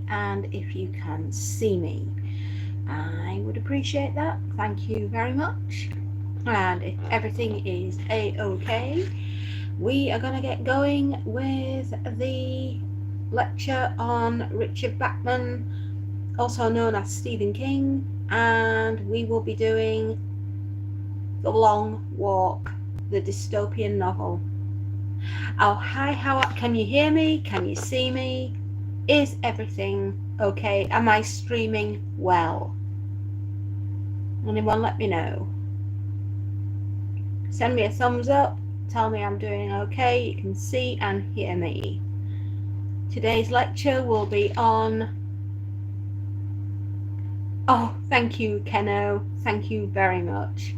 and if you can see me. I would appreciate that. Thank you very much. And if everything is a-okay, we are going to get going with the lecture on Richard Bachman, also known as Stephen King, and we will be doing The Long Walk, the dystopian novel. Oh, hi, can you hear me? Can you see me? Is everything okay? Am I streaming well? Anyone let me know? Send me a thumbs up, tell me I'm doing okay, you can see and hear me. Today's lecture will be on... Oh, thank you, Keno, thank you very much.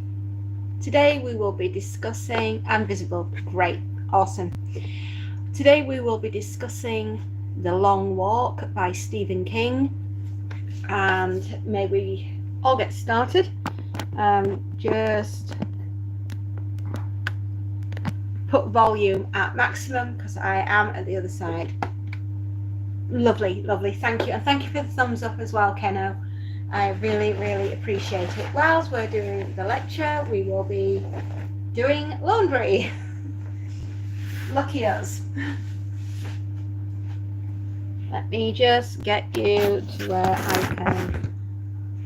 Today we will be discussing... I'm visible, great, awesome. Today we will be discussing The Long Walk by Stephen King, and may we all get started. Just put volume at maximum because I am at the other side. Lovely, lovely, thank you, and thank you for the thumbs up as well, Keno. I really, really appreciate it. Whilst we're doing the lecture, we will be doing laundry. Lucky us. Let me just get you to where I can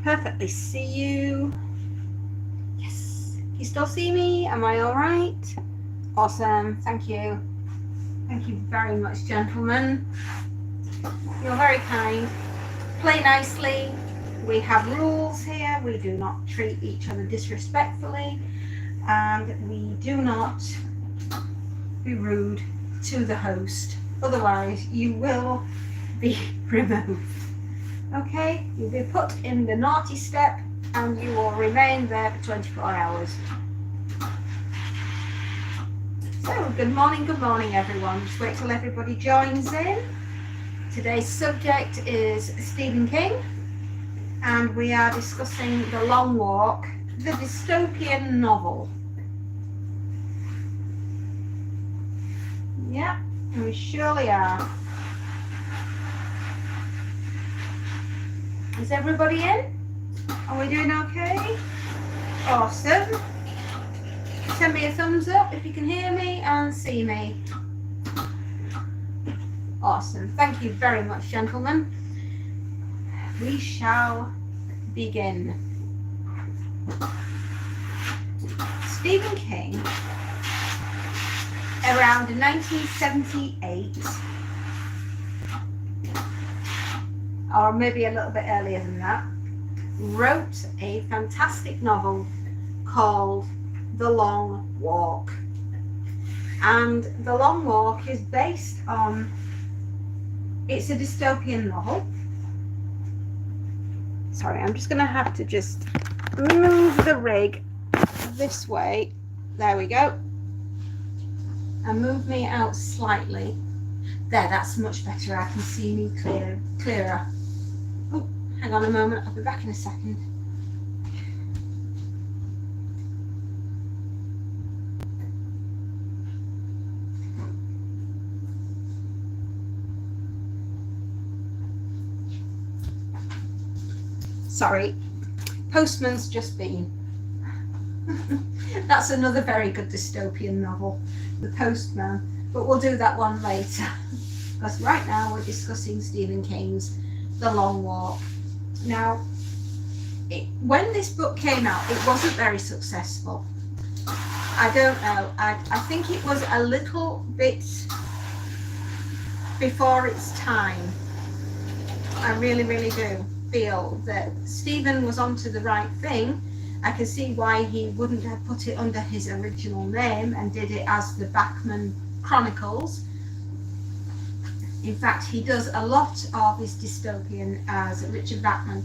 perfectly see you. Yes. Can you still see me? Am I all right? Awesome. Thank you. Thank you very much, gentlemen. You're very kind. Play nicely. We have rules here. We do not treat each other disrespectfully, and we do not be rude to the host. Otherwise, you will be removed. Okay? You'll be put in the naughty step, and you will remain there for 24 hours. So, good morning, everyone. Just wait till everybody joins in. Today's subject is Stephen King, and we are discussing The Long Walk, the dystopian novel. Yeah, we surely are. Is everybody in? Are we doing okay? Awesome. Send me a thumbs up if you can hear me and see me. Awesome. Thank you very much, gentlemen. We shall begin. Stephen King, around 1978, or maybe a little bit earlier than that, wrote a fantastic novel called The Long Walk. And The Long Walk is based on... It's a dystopian novel. Sorry, I'm just going to have to just move the rig this way. There we go. And move me out slightly. There, that's much better. I can see me clearer. Oh, hang on a moment. I'll be back in a second. Sorry, Postman's just been. That's another very good dystopian novel, The Postman, but we'll do that one later. Because right now we're discussing Stephen King's The Long Walk. Now, when this book came out, it wasn't very successful. I don't know. I think it was a little bit before its time. I really, really do feel that Stephen was onto the right thing. I can see why he wouldn't have put it under his original name and did it as the Bachman Chronicles. In fact, he does a lot of his dystopian as Richard Bachman,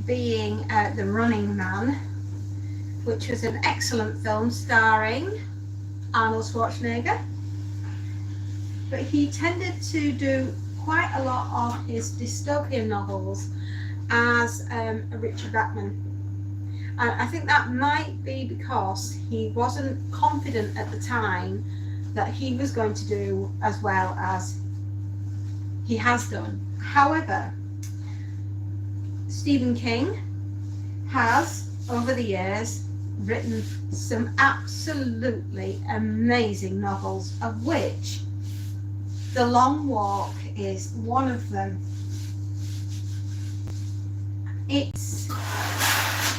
being The Running Man, which was an excellent film starring Arnold Schwarzenegger. But he tended to do quite a lot of his dystopian novels as Richard Bachman. And I think that might be because he wasn't confident at the time that he was going to do as well as He has done. However, Stephen King has, over the years, written some absolutely amazing novels, of which The Long Walk is one of them. It's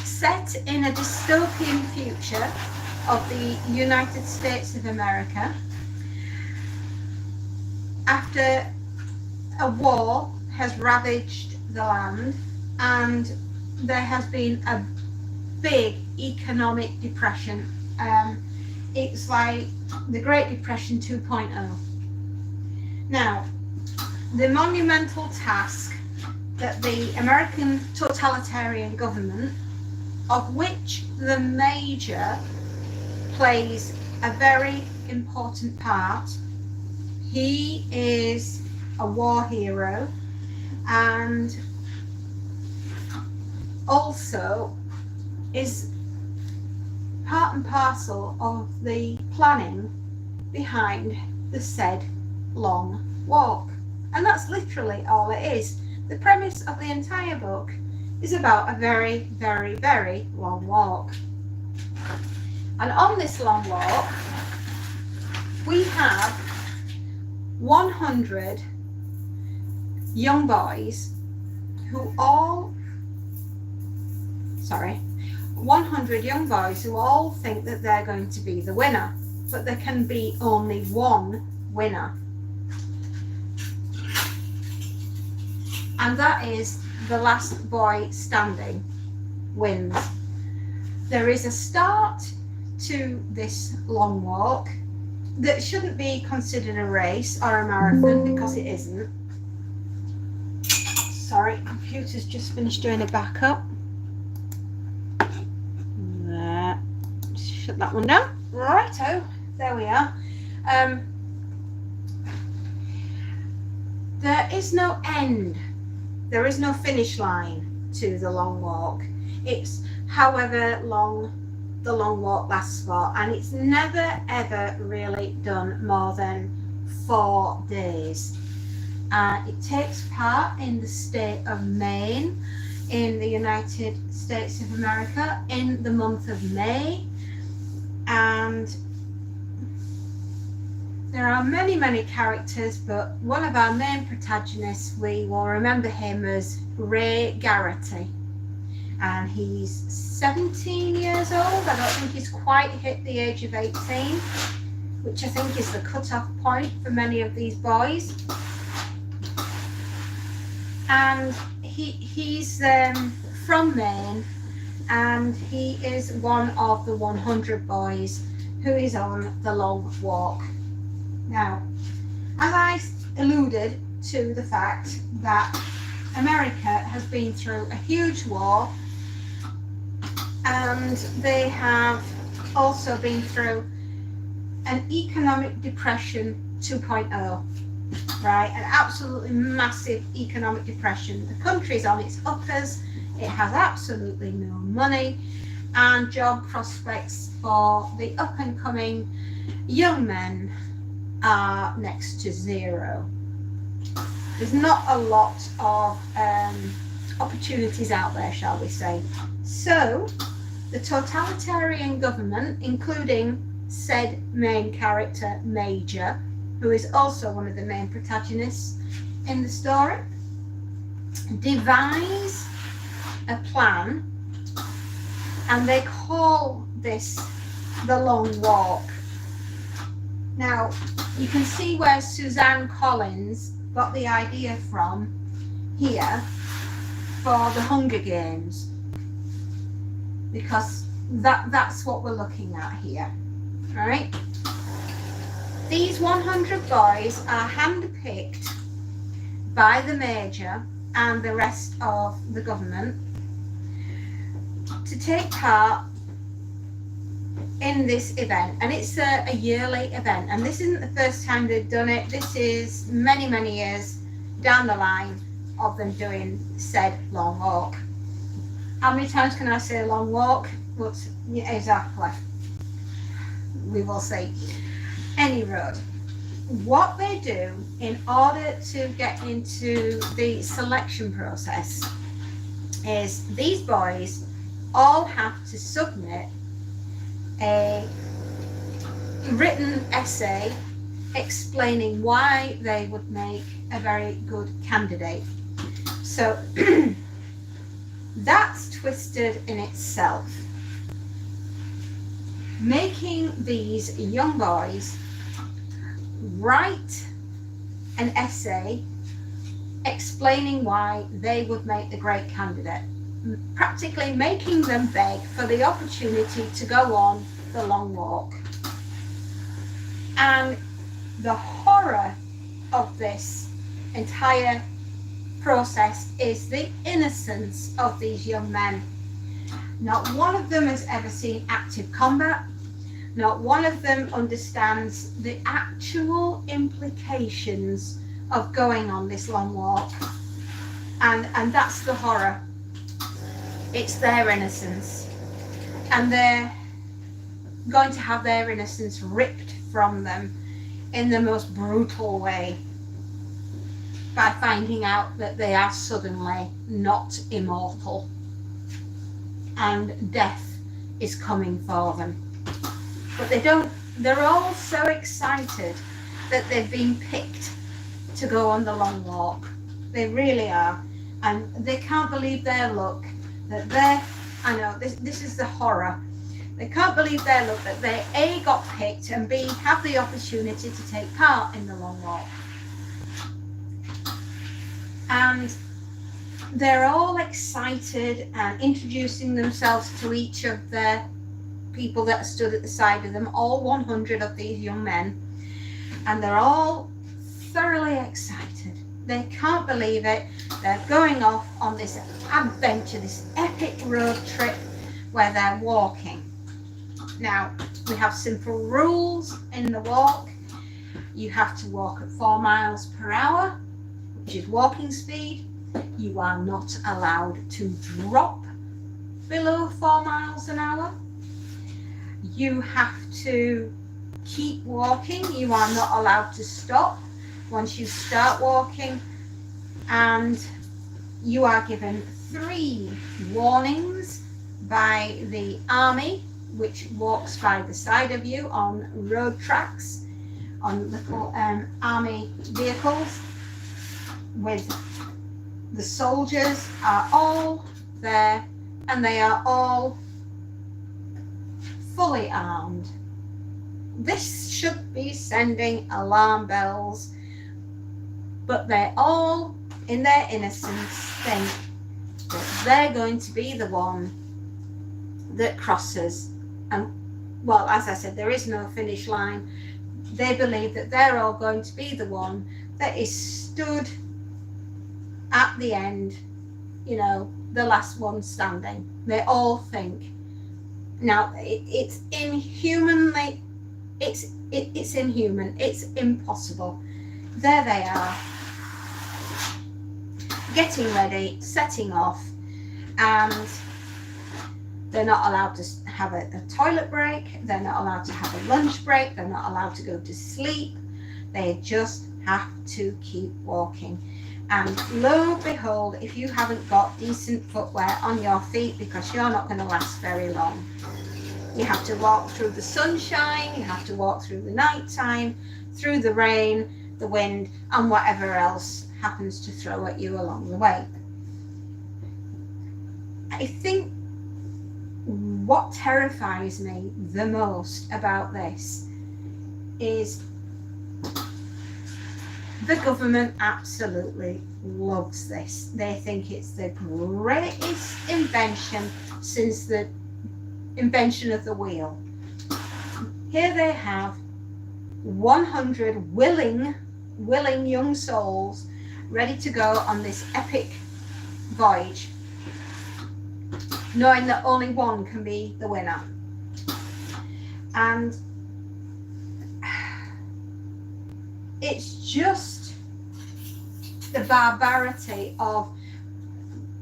set in a dystopian future of the United States of America after a war has ravaged the land and there has been a big economic depression. It's like the Great Depression 2.0. Now, the monumental task that the American totalitarian government, of which the Major plays a very important part, he is a war hero and also is part and parcel of the planning behind the said long walk. And that's literally all it is. The premise of the entire book is about a very, very, very long walk. And on this long walk, we have 100 young boys who all 100 young boys who all think that they're going to be the winner, but there can be only one winner, and that is the last boy standing wins. There is a start to this long walk that shouldn't be considered a race or a marathon, because it isn't. Sorry, computer's just finished doing a backup. There. Shut that one down. Righto, there we are. There is no end. There is no finish line to the long walk. It's however long the long walk lasts for, and it's never ever really done more than 4 days. It takes part in the state of Maine in the United States of America in the month of May, and there are many, many characters, but one of our main protagonists, we will remember him as Ray Garrity, and he's 17 years old. I don't think he's quite hit the age of 18, which I think is the cut-off point for many of these boys. And he's from Maine, and he is one of the 100 boys who is on the long walk. Now, as I alluded to the fact that America has been through a huge war, and they have also been through an economic depression 2.0. Right, an absolutely massive economic depression. The country's on its uppers, it has absolutely no money, and job prospects for the up and coming young men are next to zero. There's not a lot of opportunities out there, shall we say. So the totalitarian government, including said main character Major, who is also one of the main protagonists in the story, devise a plan, and they call this the long walk. Now, you can see where Suzanne Collins got the idea from here for the Hunger Games, because that's what we're looking at here, right? These 100 boys are handpicked by the Major and the rest of the government to take part in this event, and it's a yearly event, and this isn't the first time they've done it. This is many, many years down the line of them doing said long walk. How many times can I say long walk? But yeah, exactly, we will see. Any road. what they do in order to get into the selection process is these boys all have to submit a written essay explaining why they would make a very good candidate. So that's twisted in itself. Making these young boys write an essay explaining why they would make the great candidate, practically making them beg for the opportunity to go on the long walk. And the horror of this entire process is the innocence of these young men. Not one of them has ever seen active combat. Not one of them understands the actual implications of going on this long walk. And that's the horror. It's their innocence. And they're going to have their innocence ripped from them in the most brutal way by finding out that they are suddenly not immortal and death is coming for them. But they're all so excited that they've been picked to go on the long walk. They really are. And they can't believe their luck that I know, this is the horror. They can't believe their luck that they A, got picked, and B, have the opportunity to take part in the long walk. And they're all excited and introducing themselves to each of the people that stood at the side of them, all 100 of these young men. And they're all thoroughly excited. They can't believe it. They're going off on this adventure, this epic road trip where they're walking. Now, we have simple rules in the walk. You have to walk at 4 miles per hour, which is walking speed. You are not allowed to drop below 4 miles an hour. You have to keep walking. You are not allowed to stop once you start walking. And you are given 3 warnings by the army, which walks by the side of you on road tracks, on little army vehicles. With the soldiers are all there, and they are all fully armed. This should be sending alarm bells, but they all, in their innocence, think that they're going to be the one that crosses. And well, as I said, there is no finish line. They believe that they're all going to be the one that is stood at the end, you know, the last one standing. They all think. Now, it's inhumanly, it's inhuman, it's impossible. There they are, getting ready, setting off, and they're not allowed to have a toilet break, they're not allowed to have a lunch break, they're not allowed to go to sleep. They just have to keep walking. And lo and behold, if you haven't got decent footwear on your feet, because you're not going to last very long. You have to walk through the sunshine, you have to walk through the night time, through the rain, the wind, and whatever else happens to throw at you along the way. I think what terrifies me the most about this is the government absolutely loves this. They think it's the greatest invention since the invention of the wheel. Here they have 100 willing young souls ready to go on this epic voyage, knowing that only one can be the winner. And it's just the barbarity of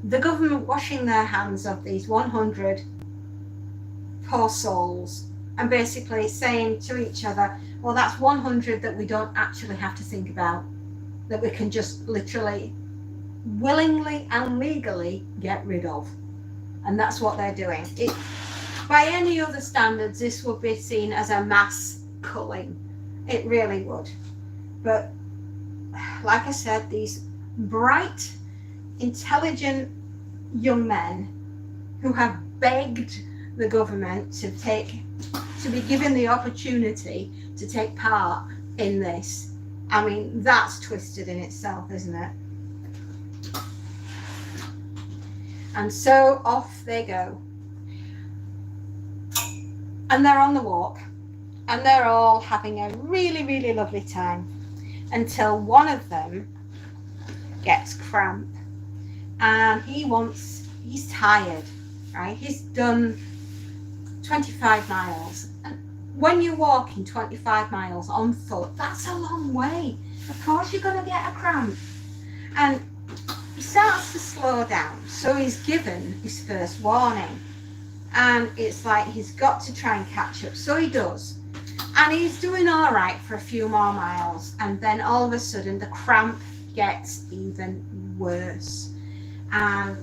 the government washing their hands of these 100 poor souls and basically saying to each other, well, that's 100 that we don't actually have to think about, that we can just literally, willingly and legally get rid of. And that's what they're doing. By any other standards, this would be seen as a mass culling. It really would. But like I said, these bright, intelligent young men who have begged the government to be given the opportunity to take part in this. I mean, that's twisted in itself, isn't it? And so off they go. And they're on the walk. And they're all having a really, really lovely time. Until one of them gets cramp. And he's tired, right? He's done 25 miles. And when you're walking 25 miles on foot, that's a long way. Of course you're going to get a cramp. And he starts to slow down. So he's given his first warning. And it's like he's got to try and catch up. So he does. And he's doing all right for a few more miles. And then all of a sudden the cramp gets even worse. And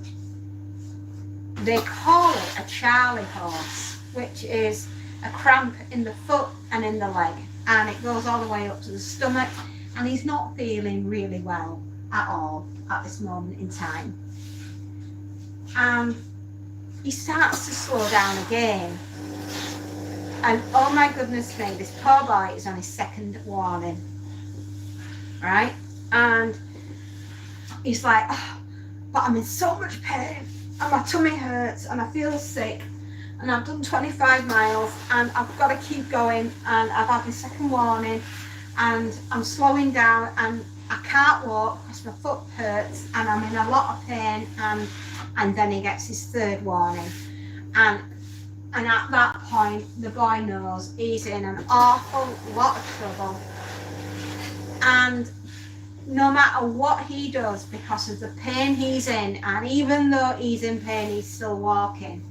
they call it a Charlie horse, which is a cramp in the foot and in the leg. And it goes all the way up to the stomach. And he's not feeling really well at all at this moment in time. And he starts to slow down again. And oh my goodness me, this poor boy is on his second warning, right? And he's like, oh, but I'm in so much pain and my tummy hurts and I feel sick and I've done 25 miles and I've got to keep going and I've had my second warning and I'm slowing down and I can't walk because my foot hurts and I'm in a lot of pain. And then he gets his third warning. And at that point, the boy knows he's in an awful lot of trouble. And no matter what he does, because of the pain he's in, and even though he's in pain, he's still walking.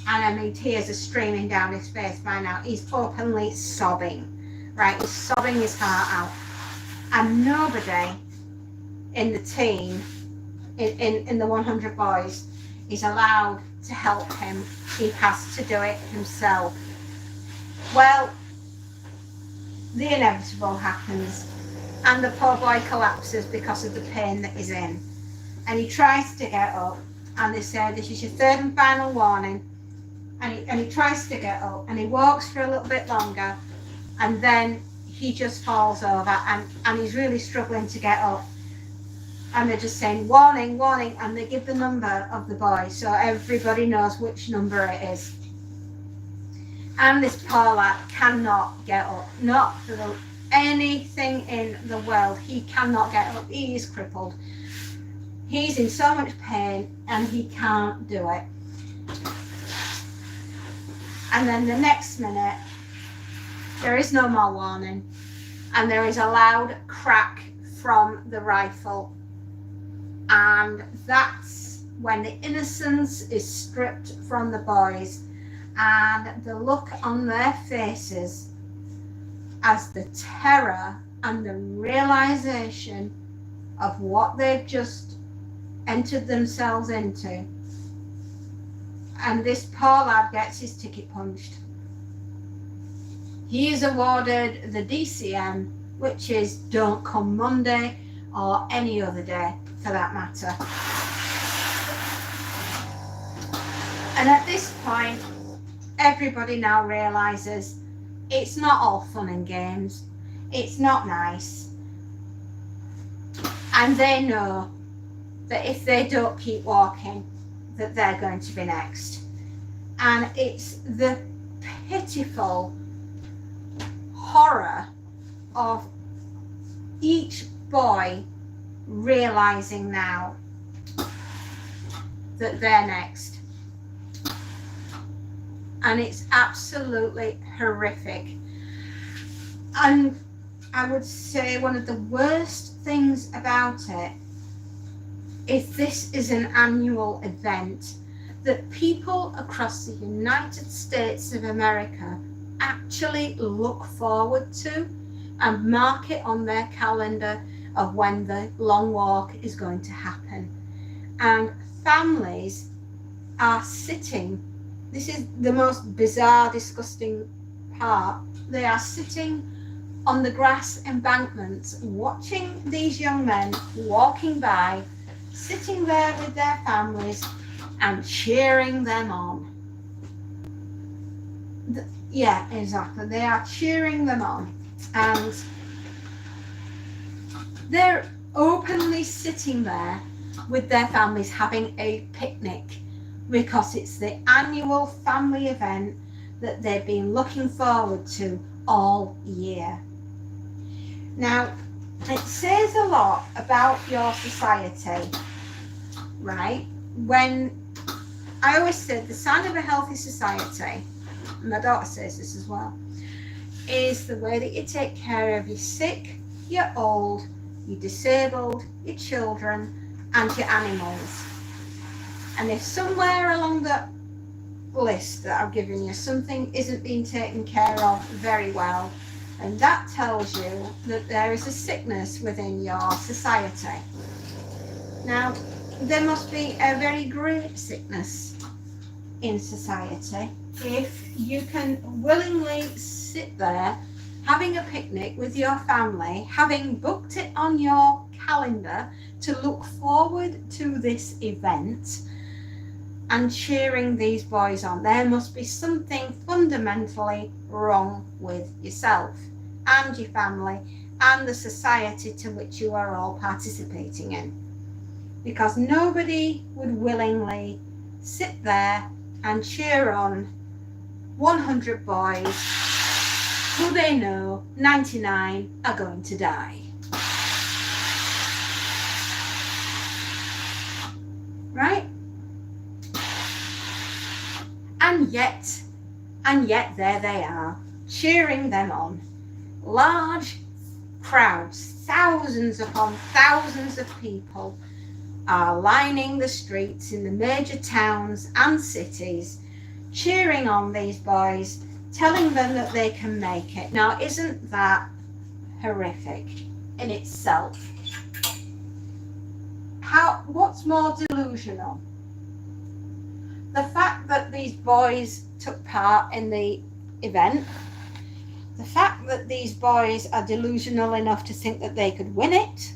And I mean, tears are streaming down his face by now. He's openly sobbing, right? He's sobbing his heart out. And nobody in the team, in the 100 boys, is allowed to help him. He has to do it himself. Well, the inevitable happens and the poor boy collapses because of the pain that he's in. And he tries to get up and they say, this is your third and final warning. And he tries to get up and he walks for a little bit longer and then he just falls over and he's really struggling to get up. And they're just saying, warning, warning, and they give the number of the boy so everybody knows which number it is. And this poor lad cannot get up, not for anything in the world. He cannot get up, he is crippled. He's in so much pain and he can't do it. And then the next minute, there is no more warning and there is a loud crack from the rifle. And that's when the innocence is stripped from the boys and the look on their faces as the terror and the realization of what they've just entered themselves into. And this poor lad gets his ticket punched. He is awarded the DCM, which is don't come Monday or any other day for that matter. And at this point, everybody now realizes it's not all fun and games. It's not nice. And they know that if they don't keep walking, that they're going to be next. And it's the pitiful horror of each boy realizing now that they're next. And it's absolutely horrific. And I would say one of the worst things about it is this is an annual event that people across the United States of America actually look forward to and mark it on their calendar of when the long walk is going to happen. And families are sitting, this is the most bizarre, disgusting part, they are sitting on the grass embankments watching these young men walking by, sitting there with their families and cheering them on. Yeah, exactly. They are cheering them on. And they're openly sitting there with their families having a picnic because it's the annual family event that they've been looking forward to all year. Now, it says a lot about your society, right? When I always said the sign of a healthy society, and my daughter says this as well, is the way that you take care of your sick, your old, your disabled, your children, and your animals. And if somewhere along the list that I've given you something isn't being taken care of very well, and that tells you that there is a sickness within your society. Now, there must be a very great sickness in society if you can willingly sit there having a picnic with your family, having booked it on your calendar to look forward to this event and cheering these boys on. There must be something fundamentally wrong with yourself and your family and the society to which you are all participating in, because nobody would willingly sit there and cheer on 100 boys who they know 99 are going to die. Right? And yet there they are, cheering them on. Large crowds, thousands upon thousands of people are lining the streets in the major towns and cities, cheering on these boys, telling them that they can make it. Now, isn't that horrific in itself? What's more delusional? The fact that these boys took part in the event, the fact that these boys are delusional enough to think that they could win it,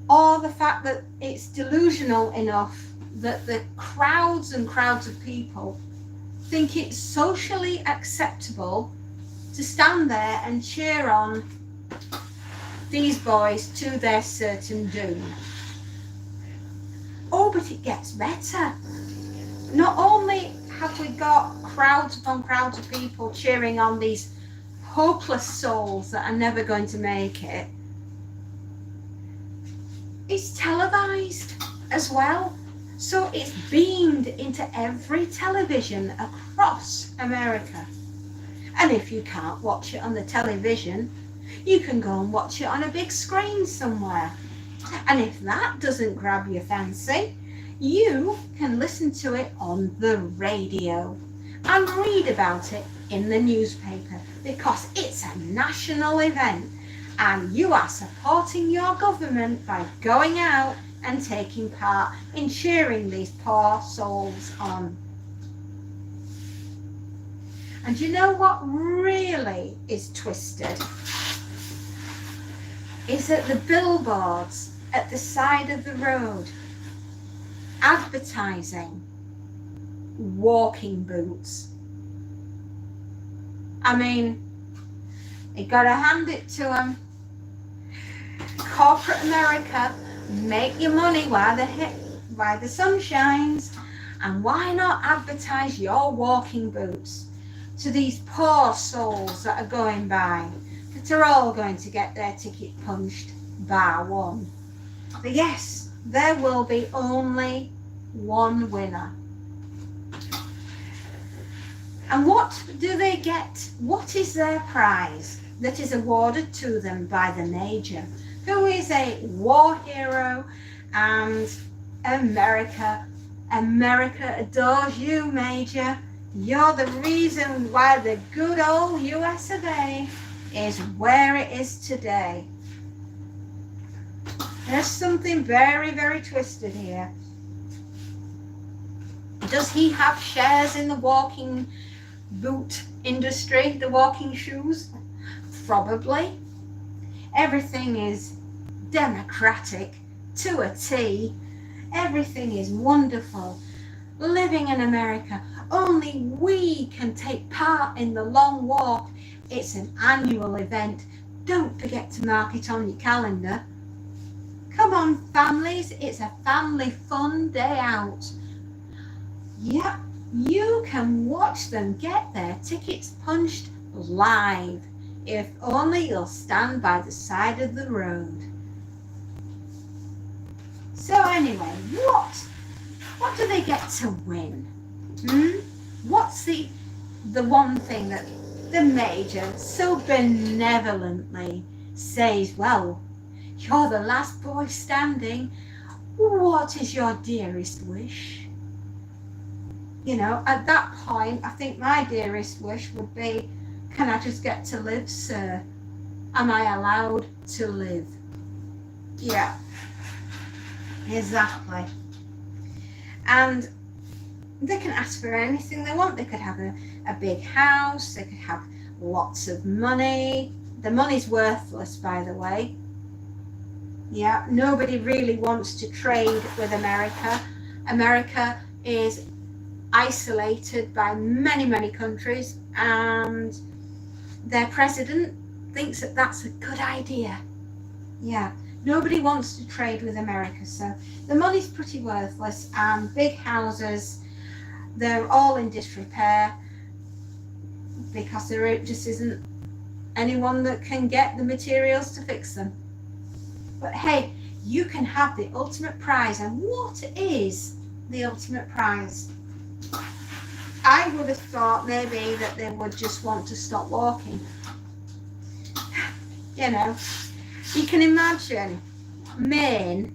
or the fact that it's delusional enough that the crowds and crowds of people think it's socially acceptable to stand there and cheer on these boys to their certain doom. Oh, but it gets better. Not only have we got crowds upon crowds of people cheering on these hopeless souls that are never going to make it, it's televised as well. So it's beamed into every television across America. And if you can't watch it on the television, you can go and watch it on a big screen somewhere. And if that doesn't grab your fancy, you can listen to it on the radio and read about it in the newspaper, because it's a national event and you are supporting your government by going out and taking part in cheering these poor souls on. And you know what really is twisted? Is that the billboards at the side of the road advertising walking boots. I mean, you gotta hand it to them. Corporate America, make your money while the sun shines, and why not advertise your walking boots to these poor souls that are going by, that are all going to get their ticket punched bar one. But yes, there will be only one winner. And what do they get? What is their prize that is awarded to them by the Major, who is a war hero, and America adores you, Major. You're the reason why the good old US of A is where it is today. There's something very, very twisted here. Does he have shares in the walking boot industry, the walking shoes? Probably. Everything is democratic to a T. Everything is wonderful. Living in America, only we can take part in the long walk. It's an annual event. Don't forget to mark it on your calendar. Come on, families, it's a family fun day out. Yep, you can watch them get their tickets punched live, if only you'll stand by the side of the road. So anyway, what do they get to win? What's the one thing that the Major so benevolently says, well, you're the last boy standing. What is your dearest wish? You know, at that point, I think my dearest wish would be, can I just get to live, sir? Am I allowed to live? Yeah, exactly. And they can ask for anything they want. They could have a big house. They could have lots of money. The money's worthless, by the way. Yeah, nobody really wants to trade with America. America is isolated by many, many countries, and their president thinks that that's a good idea. Yeah, nobody wants to trade with America, so the money's pretty worthless, and big houses, they're all in disrepair because there just isn't anyone that can get the materials to fix them. But hey, you can have the ultimate prize. And what is the ultimate prize? I would have thought maybe that they would just want to stop walking. You know, you can imagine Maine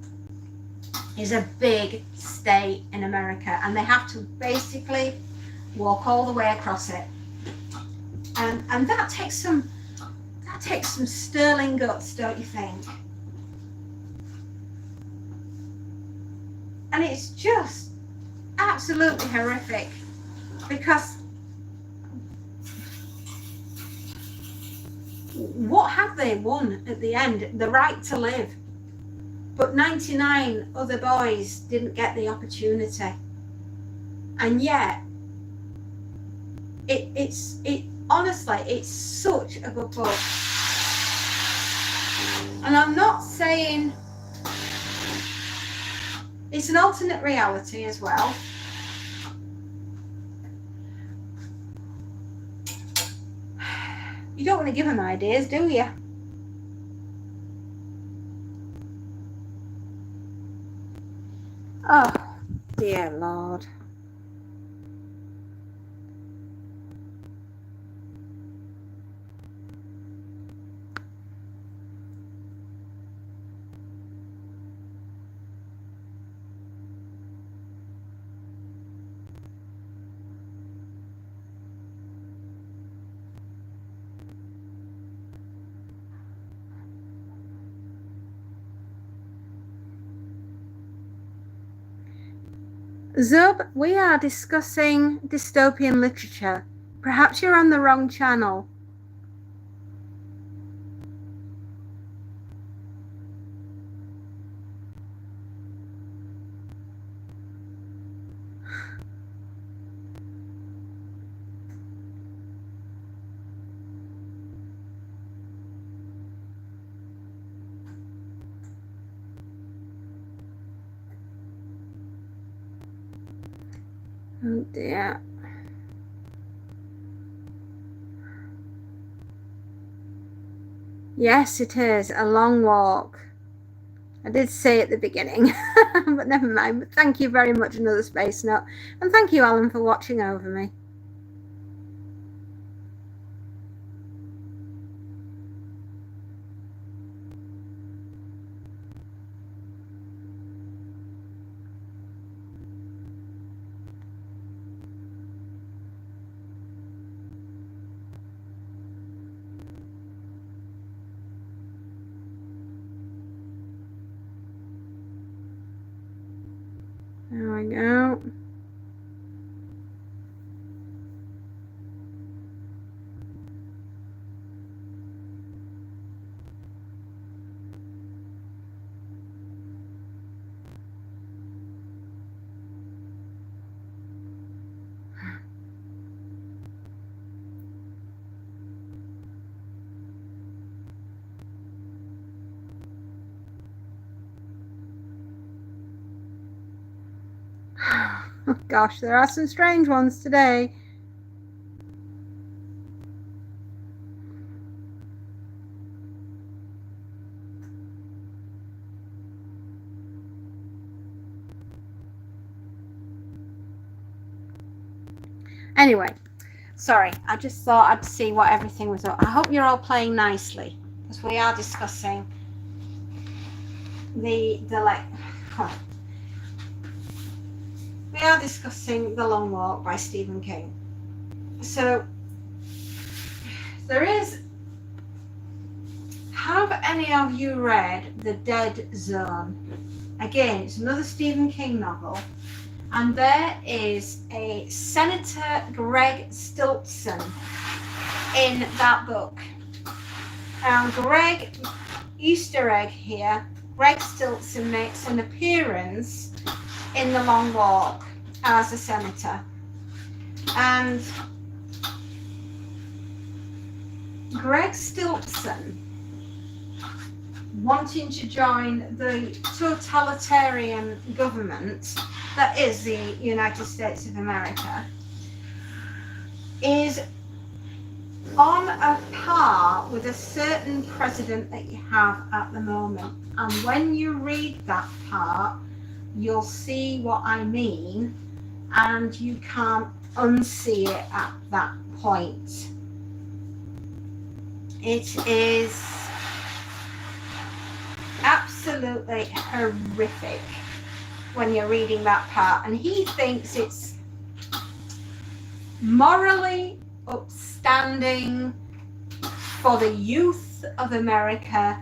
is a big state in America, and they have to basically walk all the way across it. And that takes some sterling guts, don't you think? And it's just absolutely horrific, because what have they won at the end? The right to live. But 99 other boys didn't get the opportunity. And yet, honestly, it's such a good book. And I'm not saying it's an alternate reality as well. You don't want to give them ideas, do you? Oh, dear Lord. Zub, we are discussing dystopian literature. Perhaps you're on the wrong channel. Oh dear. Yes, it is a long walk. I did say at the beginning, but never mind. But thank you very much, Another Space Note. And thank you, Alan, for watching over me. There we go. Gosh, there are some strange ones today. Anyway, sorry, I just thought I'd see what everything was up. I hope you're all playing nicely, because we are discussing the Long Walk by Stephen King. So have any of you read The Dead Zone? Again, it's another Stephen King novel, and there is a Senator Greg Stoltzen in that book. And Easter egg here, Greg Stoltzen makes an appearance in The Long Walk as a senator. And Greg Stoltzen, wanting to join the totalitarian government that is the United States of America, is on a par with a certain president that you have at the moment. And when you read that part, you'll see what I mean, and you can't unsee it at that point. It is absolutely horrific when you're reading that part, and he thinks it's morally upstanding for the youth of America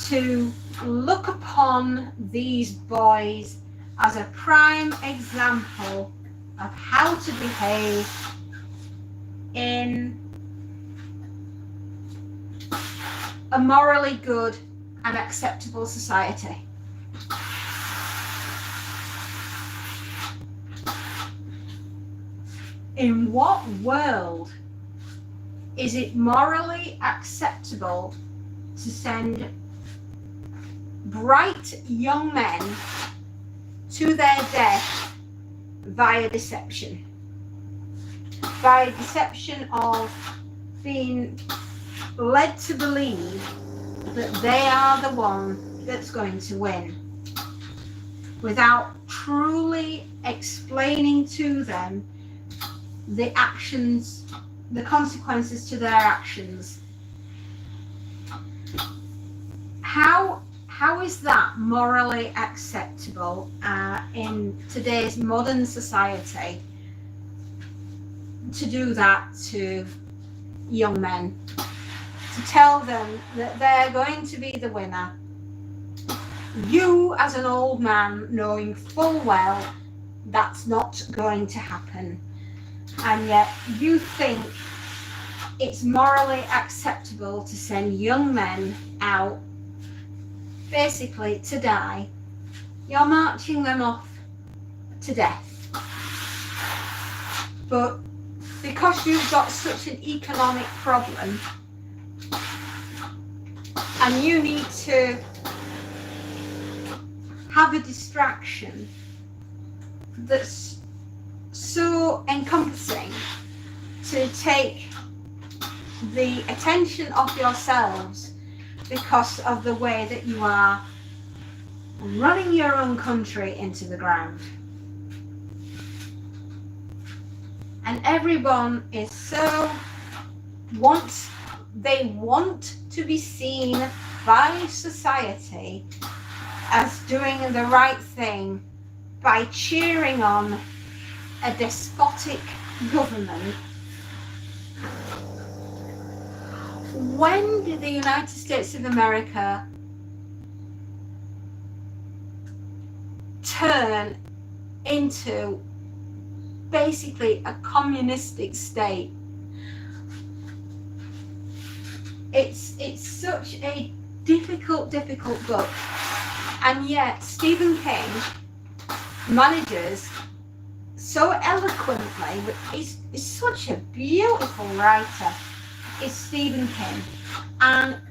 to look upon these boys as a prime example of how to behave in a morally good and acceptable society. In what world is it morally acceptable to send bright young men to their death via deception? By deception of being led to believe that they are the one that's going to win, without truly explaining to them the actions, the consequences to their actions. How is that morally acceptable in today's modern society to do that to young men? To tell them that they're going to be the winner. You, as an old man, knowing full well that's not going to happen. And yet you think it's morally acceptable to send young men out basically to die. You're marching them off to death. But because you've got such an economic problem, and you need to have a distraction that's so encompassing to take the attention off yourselves because of the way that you are running your own country into the ground. And everyone is so they want to be seen by society as doing the right thing by cheering on a despotic government. When did the United States of America turn into basically a communistic state. It's such a difficult book, and yet Stephen King manages so eloquently. He's such a beautiful writer, is Stephen King, and